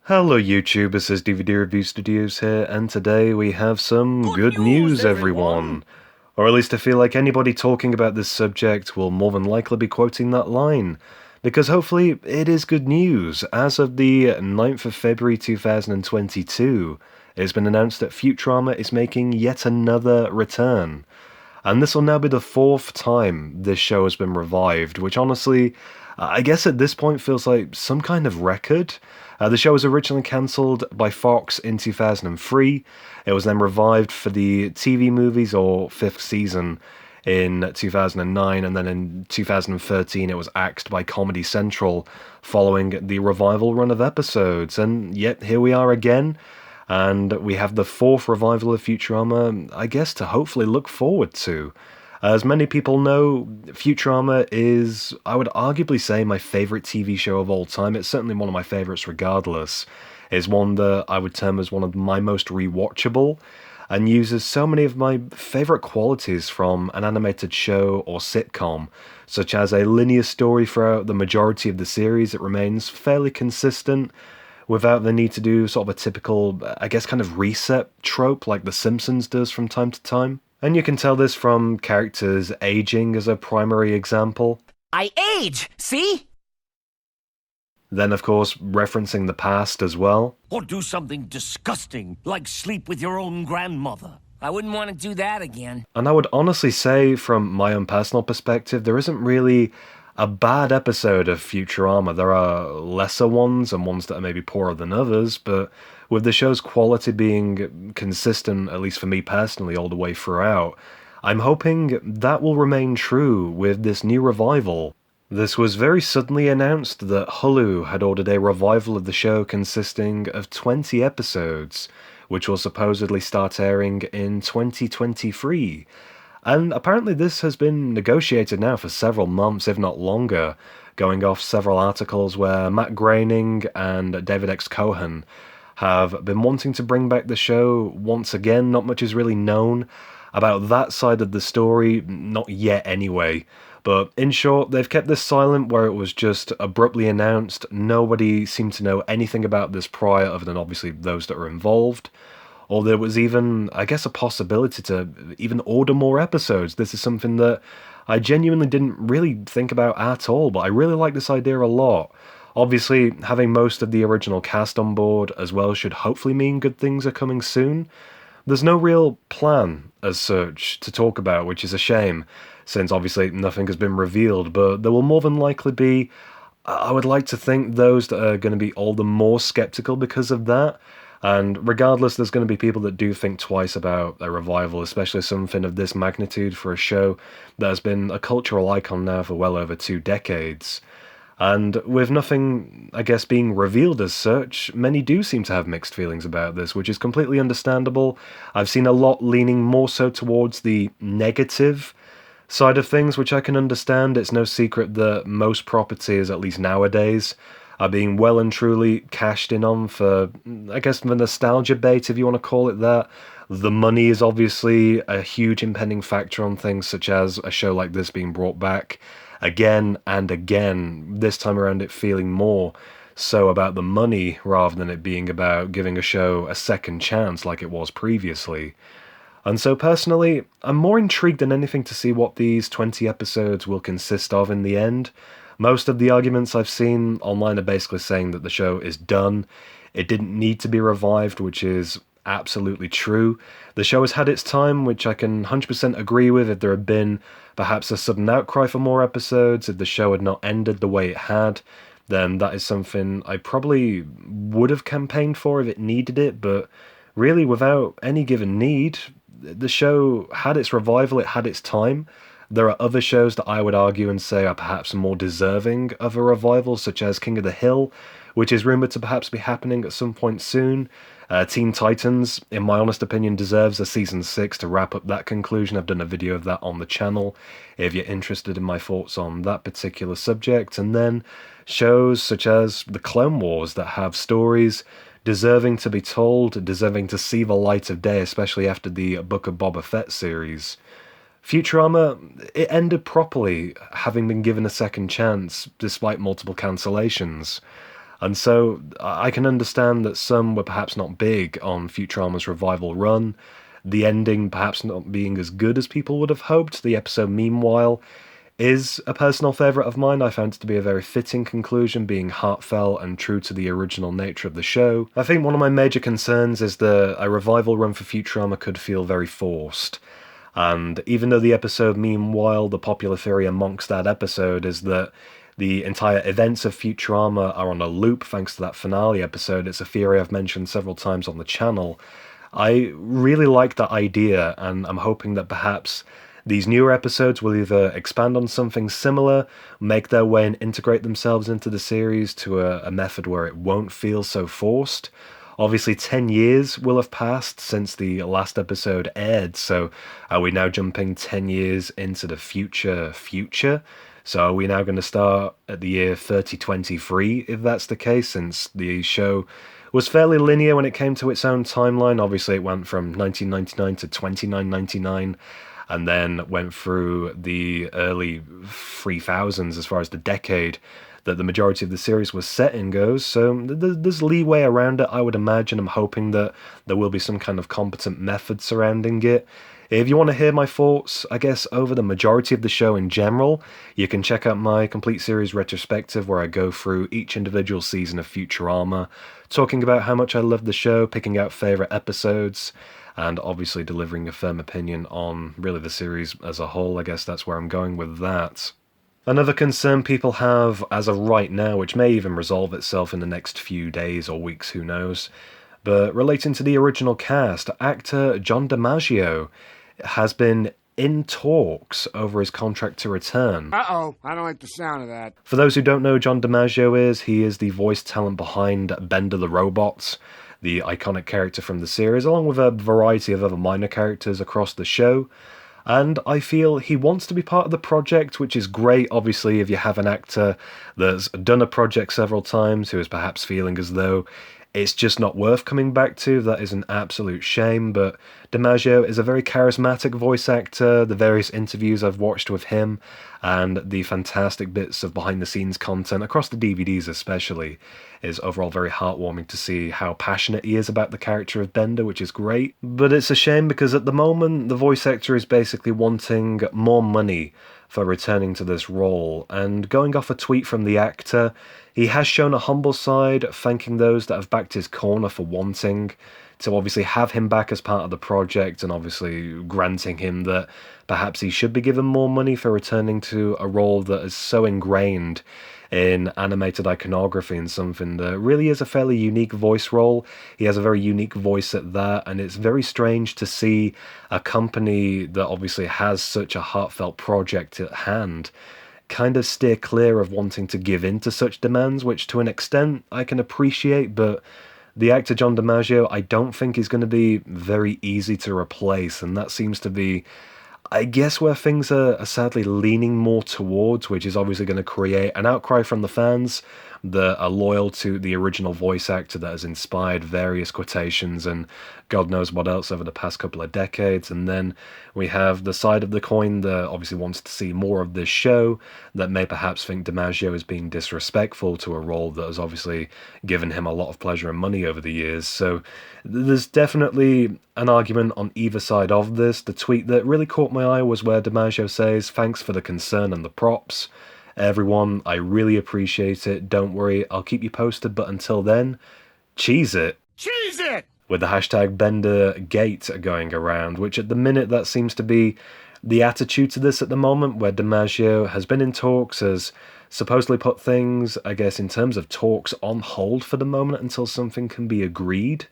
Hello YouTube, this is DVD Review Studios here, and today we have some Good good news, news, everyone! everyone. Or at least I feel like anybody talking about this subject will more than likely be quoting that line. Because hopefully it is good news. As of the 9th of February 2022, it's been announced that Futurama is making yet another return. And this will now be the fourth time this show has been revived, which honestly, I guess at this point feels like some kind of record. The show was originally cancelled by Fox in 2003. It was then revived for the TV movies or fifth season in 2009, and then in 2013 it was axed by Comedy Central following the revival run of episodes. And yet here we are again, and we have the fourth revival of Futurama, I guess, to hopefully look forward to. As many people know, Futurama is, I would arguably say, my favourite TV show of all time. It's certainly one of my favourites regardless. It's one that I would term as one of my most rewatchable, and uses so many of my favourite qualities from an animated show or sitcom, such as a linear story throughout the majority of the series. It remains fairly consistent, without the need to do sort of a typical, I guess, kind of reset trope like The Simpsons does from time to time. And you can tell this from characters aging as a primary example. I age, see? Then, of course, referencing the past as well. Or do something disgusting, like sleep with your own grandmother. I wouldn't want to do that again. And I would honestly say, from my own personal perspective, there isn't really a bad episode of Futurama. There are lesser ones and ones that are maybe poorer than others, but with the show's quality being consistent, at least for me personally, all the way throughout, I'm hoping that will remain true with this new revival. This was very suddenly announced that Hulu had ordered a revival of the show consisting of 20 episodes, which will supposedly start airing in 2023. And apparently this has been negotiated now for several months, if not longer, going off several articles where Matt Groening and David X. Cohen have been wanting to bring back the show once again. Not much is really known about that side of the story, not yet anyway. But in short, they've kept this silent where it was just abruptly announced. Nobody seemed to know anything about this prior, other than obviously those that are involved. Or there was even, I guess, a possibility to even order more episodes. This is something that I genuinely didn't really think about at all, but I really like this idea a lot. Obviously, having most of the original cast on board as well should hopefully mean good things are coming soon. There's no real plan as such to talk about, which is a shame, since obviously nothing has been revealed, but there will more than likely be, I would like to think, those that are going to be all the more skeptical because of that. And regardless, there's going to be people that do think twice about a revival, especially something of this magnitude for a show that has been a cultural icon now for well over 2 decades. And with nothing, I guess, being revealed as such, many do seem to have mixed feelings about this, which is completely understandable. I've seen a lot leaning more so towards the negative side of things, which I can understand. It's no secret that most properties, at least nowadays, are being well and truly cashed in on for, I guess, the nostalgia bait, if you want to call it that. The money is obviously a huge impending factor on things such as a show like this being brought back again and again, this time around it feeling more so about the money rather than it being about giving a show a second chance like it was previously. And so personally, I'm more intrigued than anything to see what these 20 episodes will consist of in the end. Most of the arguments I've seen online are basically saying that the show is done. It didn't need to be revived, which is absolutely true. The show has had its time, which I can 100% agree with. If there had been perhaps a sudden outcry for more episodes, if the show had not ended the way it had, then that is something I probably would have campaigned for if it needed it, but really without any given need, the show had its revival, it had its time. There are other shows that I would argue and say are perhaps more deserving of a revival, such as King of the Hill, which is rumoured to perhaps be happening at some point soon. Teen Titans, in my honest opinion, deserves a season 6 to wrap up that conclusion. I've done a video of that on the channel if you're interested in my thoughts on that particular subject. And then shows such as The Clone Wars that have stories deserving to be told, deserving to see the light of day, especially after the Book of Boba Fett series. Futurama, it ended properly, having been given a second chance despite multiple cancellations. And so I can understand that some were perhaps not big on Futurama's revival run, the ending perhaps not being as good as people would have hoped. The episode, meanwhile, is a personal favourite of mine. I found it to be a very fitting conclusion, being heartfelt and true to the original nature of the show. I think one of my major concerns is that a revival run for Futurama could feel very forced. And even though the episode, meanwhile, the popular theory amongst that episode is that the entire events of Futurama are on a loop thanks to that finale episode, it's a theory I've mentioned several times on the channel. I really like that idea, and I'm hoping that perhaps these newer episodes will either expand on something similar, make their way and integrate themselves into the series to a method where it won't feel so forced. Obviously, 10 years will have passed since the last episode aired, so are we now jumping 10 years into the future? So are we now going to start at the year 3023, if that's the case, since the show was fairly linear when it came to its own timeline. Obviously, it went from 1999 to 2999, and then went through the early 3000s as far as the decade that the majority of the series was set in goes. So there's leeway around it, I would imagine. I'm hoping that there will be some kind of competent method surrounding it. If you want to hear my thoughts, I guess, over the majority of the show in general, you can check out my complete series retrospective where I go through each individual season of Futurama, talking about how much I love the show, picking out favourite episodes, and obviously delivering a firm opinion on really the series as a whole. I guess that's where I'm going with that. Another concern people have as of right now, which may even resolve itself in the next few days or weeks, who knows, but relating to the original cast, actor John DiMaggio has been in talks over his contract to return. Uh-oh, I don't like the sound of that. For those who don't know, John DiMaggio he is the voice talent behind Bender the Robot, the iconic character from the series, along with a variety of other minor characters across the show. And I feel he wants to be part of the project, which is great, obviously, if you have an actor that's done a project several times, who is perhaps feeling as though it's just not worth coming back to. That is an absolute shame, but DiMaggio is a very charismatic voice actor. The various interviews I've watched with him and the fantastic bits of behind-the-scenes content, across the DVDs especially, is overall very heartwarming to see how passionate he is about the character of Bender, which is great. But it's a shame because at the moment, the voice actor is basically wanting more money for returning to this role, and going off a tweet from the actor, he has shown a humble side, thanking those that have backed his corner for wanting to obviously have him back as part of the project, and obviously granting him that perhaps he should be given more money for returning to a role that is so ingrained in animated iconography and something that really is a fairly unique voice role. He has a very unique voice at that, and it's very strange to see a company that obviously has such a heartfelt project at hand kind of steer clear of wanting to give in to such demands, which to an extent I can appreciate, but the actor John DiMaggio I don't think is going to be very easy to replace, and that seems to be, I guess, where things are sadly leaning more towards, which is obviously going to create an outcry from the fans that are loyal to the original voice actor that has inspired various quotations and God knows what else over the past couple of decades. And then we have the side of the coin that obviously wants to see more of this show, that may perhaps think DiMaggio is being disrespectful to a role that has obviously given him a lot of pleasure and money over the years. So there's definitely an argument on either side of this. The tweet that really caught my eye was where DiMaggio says, "Thanks for the concern and the props. Everyone, I really appreciate it. Don't worry, I'll keep you posted, but until then, cheese it." Cheese it! With the hashtag BenderGate going around, which at the minute that seems to be the attitude to this at the moment, where DiMaggio has been in talks, has supposedly put things, I guess, in terms of talks on hold for the moment until something can be agreed.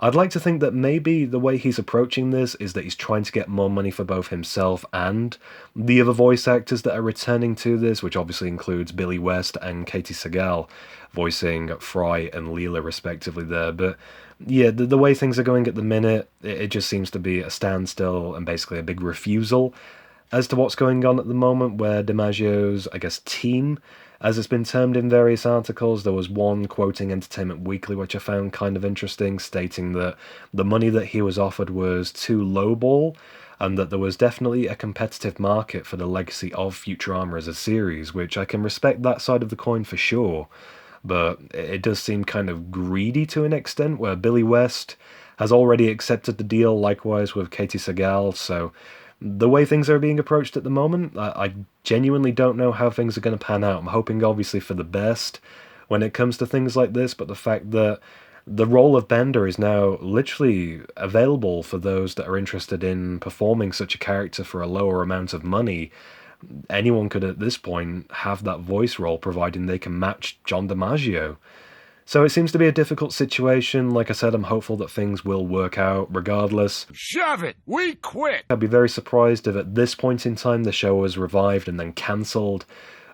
I'd like to think that maybe the way he's approaching this is that he's trying to get more money for both himself and the other voice actors that are returning to this, which obviously includes Billy West and Katie Sagal, voicing Fry and Leela respectively there. But yeah, the way things are going at the minute, it just seems to be a standstill and basically a big refusal as to what's going on at the moment, where DiMaggio's, I guess, team, as it's been termed in various articles, there was one quoting Entertainment Weekly, which I found kind of interesting, stating that the money that he was offered was too lowball, and that there was definitely a competitive market for the legacy of Futurama as a series, which I can respect that side of the coin for sure. but it does seem kind of greedy to an extent, where Billy West has already accepted the deal, likewise with Katie Sagal, so the way things are being approached at the moment, I genuinely don't know how things are going to pan out. I'm hoping, obviously, for the best when it comes to things like this, but the fact that the role of Bender is now literally available for those that are interested in performing such a character for a lower amount of money. Anyone could at this point have that voice role, providing they can match John DiMaggio. So it seems to be a difficult situation. Like I said, I'm hopeful that things will work out regardless. Shove it! We quit! I'd be very surprised if at this point in time the show was revived and then cancelled.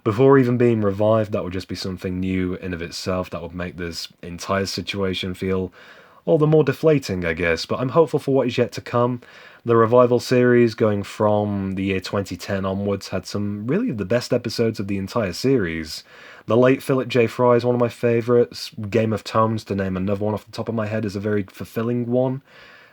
Before even being revived, that would just be something new in of itself that would make this entire situation feel all the more deflating, I guess. But I'm hopeful for what is yet to come. The revival series, going from the year 2010 onwards, had some really the best episodes of the entire series. The late Philip J. Fry is one of my favourites. Game of Thrones, to name another one off the top of my head, is a very fulfilling one,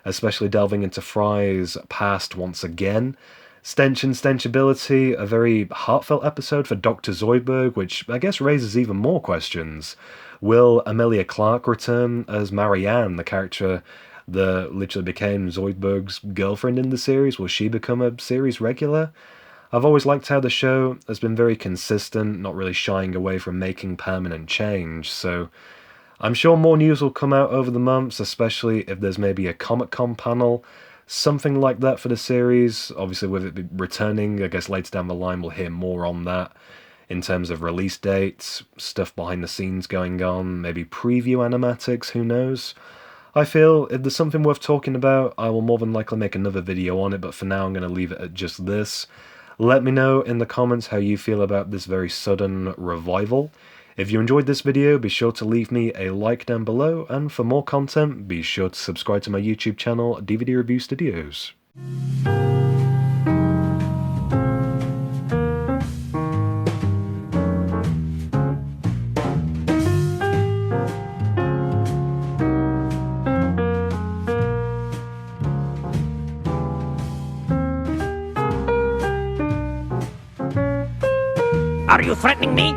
especially delving into Fry's past once again. Stench and Stenchability, a very heartfelt episode for Dr. Zoidberg, which I guess raises even more questions. Will Amelia Clark return as Marianne, the character that literally became Zoidberg's girlfriend in the series? Will she become a series regular? I've always liked how the show has been very consistent, not really shying away from making permanent change, so I'm sure more news will come out over the months, especially if there's maybe a Comic-Con panel, something like that for the series. Obviously, with it returning, I guess later down the line we'll hear more on that in terms of release dates, stuff behind the scenes going on, maybe preview animatics, who knows. I feel if there's something worth talking about, I will more than likely make another video on it, but for now I'm going to leave it at just this. Let me know in the comments how you feel about this very sudden revival. If you enjoyed this video, be sure to leave me a like down below, and for more content, be sure to subscribe to my YouTube channel, DVD Review Studios. Are you threatening me?